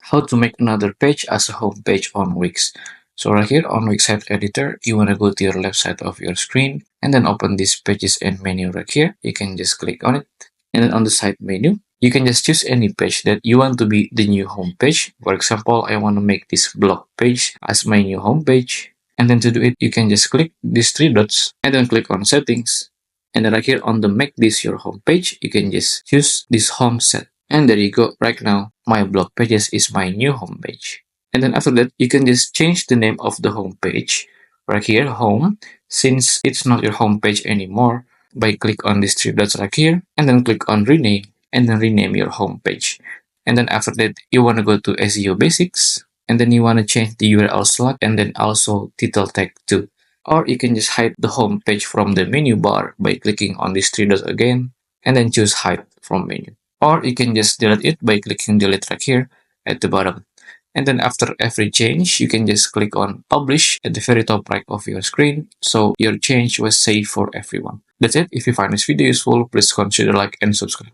how to make another page as a home page on Wix. So right here on Wix site editor, you want to go to your left side of your screen and then open this pages and menu right here. You can just click on it, and then on the side menu, you can just choose any page that you want to be the new home page. For example, I want to make this blog page as my new home page. And then to do it, you can just click these three dots and then click on settings. And then right here on the make this your home page, you can just choose this home set. And there you go. Right now, my blog pages is my new home page. And then after that, you can just change the name of the home page. Right here, home, since it's not your home page anymore, by click on these three dots right here, and then click on rename, and then rename your home page. And then after that, you want to go to SEO basics, and then you want to change the URL slot, and then also title tag too. Or you can just hide the home page from the menu bar by clicking on these three dots again, and then choose hide from menu. Or you can just delete it by clicking delete right here at the bottom. And then after every change, you can just click on publish at the very top right of your screen, so your change was saved for everyone. That's it. If you find this video useful, please consider like and subscribe.